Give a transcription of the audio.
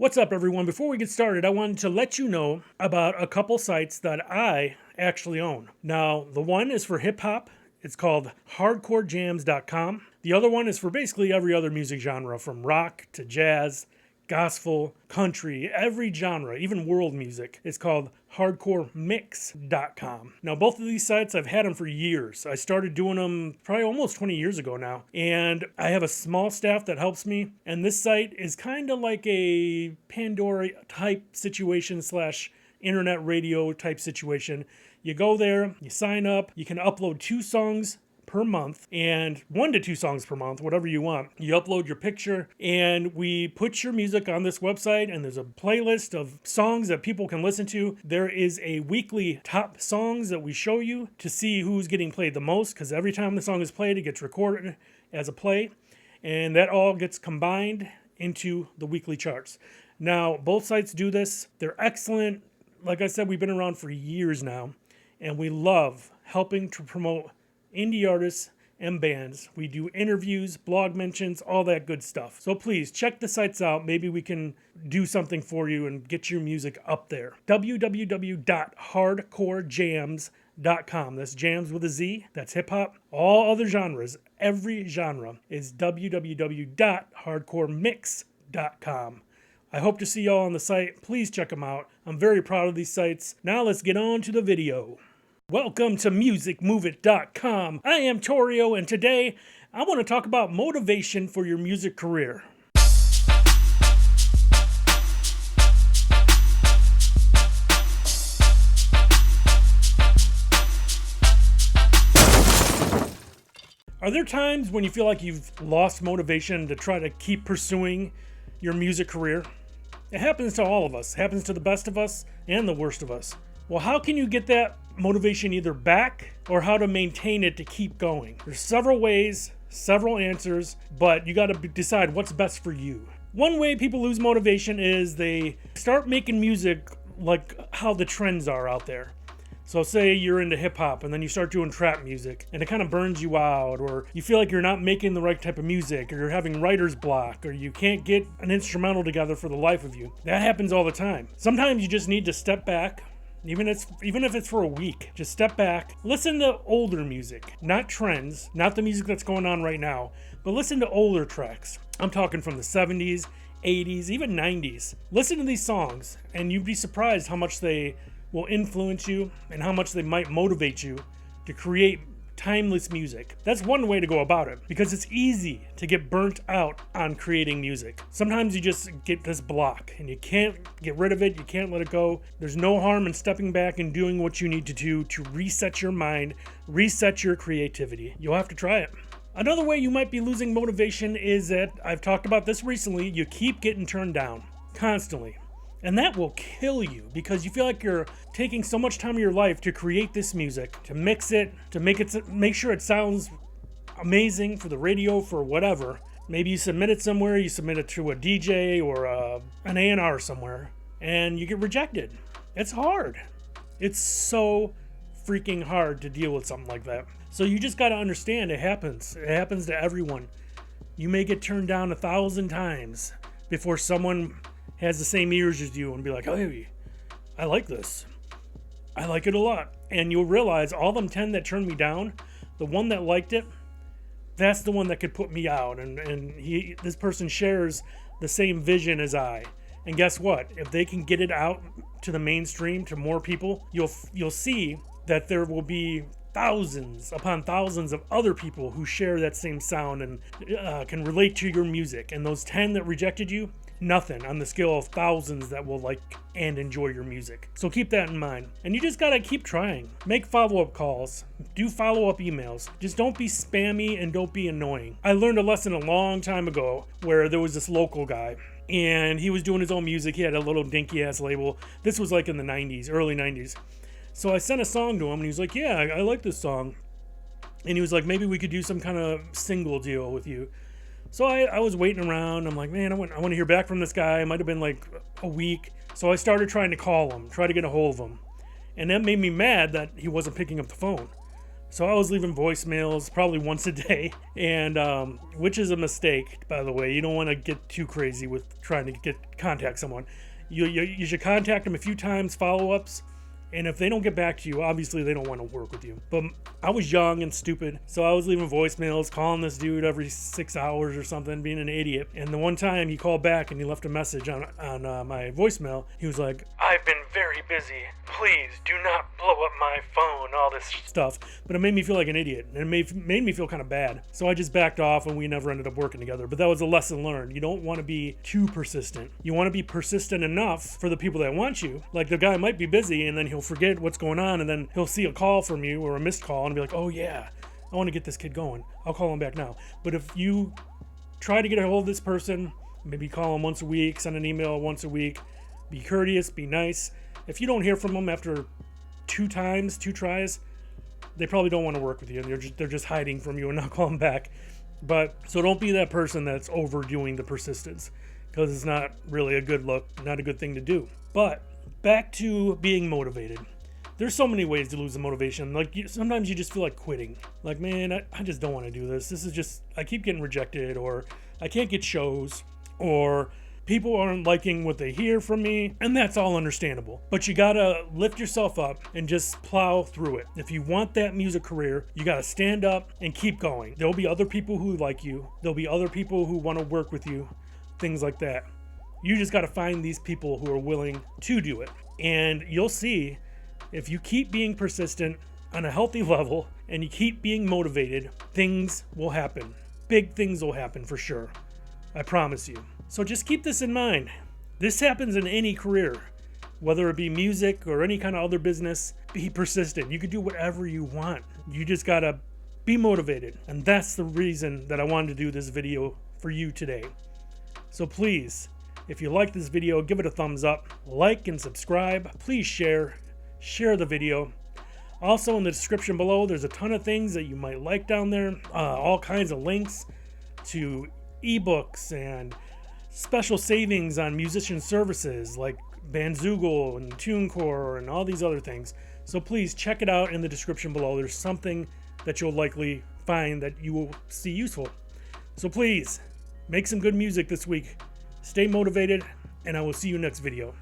What's up, everyone? Before we get started, I wanted to let you know about a couple sites that I actually own. Now, the one is for hip hop. It's called hardcorejams.com. The other one is for basically every other music genre, from rock to jazz, gospel, country, every genre, even world music. It's called hardcoremix.com. Now, both of these sites, I've had them for years. I started doing them probably almost 20 years ago now. And I have a small staff that helps me. And this site is kind of like a Pandora type situation / internet radio type situation. You go there, you sign up, you can upload 2 songs per month, and 1 to 2 songs per month, whatever you want. You upload your picture, and we put your music on this website, and there's a playlist of songs that people can listen to. There is a weekly top songs that we show you to see who's getting played the most, because every time the song is played, it gets recorded as a play, and that all gets combined into the weekly charts. Now, both sites do this. They're excellent. Like I said, we've been around for years now, and we love helping to promote indie artists and bands. We do interviews, blog mentions, all that good stuff. So please check the sites out. Maybe we can do something for you and get your music up there. www.hardcorejams.com. That's jams with a Z. That's hip hop. All other genres, every genre is www.hardcoremix.com. I hope to see y'all on the site. Please check them out. I'm very proud of these sites. Now let's get on to the video. Welcome to musicmoveit.com. I am Torio, and today I want to talk about motivation for your music career. Are there times when you feel like you've lost motivation to try to keep pursuing your music career? It happens to all of us. It happens to the best of us and the worst of us. Well, how can you get that motivation either back or how to maintain it to keep going? There's several ways, several answers, but you got to decide what's best for you. One way people lose motivation is they start making music like how the trends are out there. So say you're into hip hop and then you start doing trap music and it kind of burns you out, or you feel like you're not making the right type of music, or you're having writer's block, or you can't get an instrumental together for the life of you. That happens all the time. Sometimes you just need to step back. Even if it's for a week, just step back, listen to older music, not trends, not the music that's going on right now, but listen to older tracks. I'm talking from the 70s, 80s, even 90s. Listen to these songs, and you'd be surprised how much they will influence you and how much they might motivate you to create timeless music. That's one way to go about it, because it's easy to get burnt out on creating music. Sometimes you just get this block and you can't get rid of it, you can't let it go. There's no harm in stepping back and doing what you need to do to reset your mind, reset your creativity. You'll have to try it. Another way you might be losing motivation is that, I've talked about this recently, you keep getting turned down constantly. And that will kill you, because you feel like you're taking so much time of your life to create this music, to mix it, to make sure it sounds amazing for the radio, for whatever. Maybe you submit it somewhere, you submit it to a DJ or an A&R somewhere, and you get rejected. It's hard. It's so freaking hard to deal with something like that. So you just got to understand it happens. It happens to everyone. You may get turned down 1,000 times before someone has the same ears as you and be like, hey, I like this. I like it a lot. And you'll realize all them 10 that turned me down, the one that liked it, that's the one that could put me out. And this person shares the same vision as I. And guess what? If they can get it out to the mainstream, to more people, you'll see that there will be thousands upon thousands of other people who share that same sound and can relate to your music. And those 10 that rejected you, nothing on the scale of thousands that will like and enjoy your music. So keep that in mind. And you just gotta keep trying. Make follow-up calls. Do follow-up emails. Just don't be spammy and don't be annoying. I learned a lesson a long time ago where there was this local guy and he was doing his own music. He had a little dinky ass label. This was like in the 90s, early 90s. So I sent a song to him and he was like, yeah, I like this song. And he was like, maybe we could do some kind of single deal with you. So I was waiting around. I'm like, man, I want to hear back from this guy. It might have been like a week. So I started trying to call him, try to get a hold of him. And that made me mad that he wasn't picking up the phone. So I was leaving voicemails probably once a day, and which is a mistake, by the way. You don't want to get too crazy with trying to contact someone. You should contact them a few times, follow-ups, and if they don't get back to you, obviously they don't want to work with you. But I was young and stupid, so I was leaving voicemails, calling this dude every 6 hours or something, being an idiot. And the one time he called back and he left a message on my voicemail, he was like, "I've been very busy. Please do not blow up my phone," all this stuff. But it made me feel like an idiot, and it made me feel kind of bad. So I just backed off, and we never ended up working together. But that was a lesson learned. You don't want to be too persistent. You want to be persistent enough for the people that want you. Like, the guy might be busy, and then he'll forget what's going on, and then he'll see a call from you or a missed call and be like, "Oh yeah, I want to get this kid going. I'll call him back now." But if you try to get a hold of this person, maybe call him once a week, send an email once a week, be courteous, be nice. If you don't hear from them after two tries, they probably don't want to work with you, and they're just hiding from you and not calling back. But so don't be that person that's overdoing the persistence, because it's not really a good look, not a good thing to do. But back to being motivated. There's so many ways to lose the motivation. Like, sometimes you just feel like quitting. Like, man, I just don't want to do this. This is just, I keep getting rejected, or I can't get shows, or people aren't liking what they hear from me, and that's all understandable. But you gotta lift yourself up and just plow through it. If you want that music career, you gotta stand up and keep going. There'll be other people who like you. There'll be other people who want to work with you, things like that. You just gotta find these people who are willing to do it. And you'll see, if you keep being persistent on a healthy level and you keep being motivated, things will happen. Big things will happen for sure. I promise you. So just keep this in mind. This happens in any career, whether it be music or any kind of other business. Be persistent. You can do whatever you want. You just gotta be motivated. And that's the reason that I wanted to do this video for you today. So please, if you like this video, give it a thumbs up, like and subscribe. Please share the video. Also, in the description below, there's a ton of things that you might like down there. All kinds of links to ebooks and special savings on musician services like Bandzoogle and TuneCore and all these other things. So please check it out in the description below. There's something that you'll likely find that you will see useful. So please, make some good music this week. Stay motivated, and I will see you next video.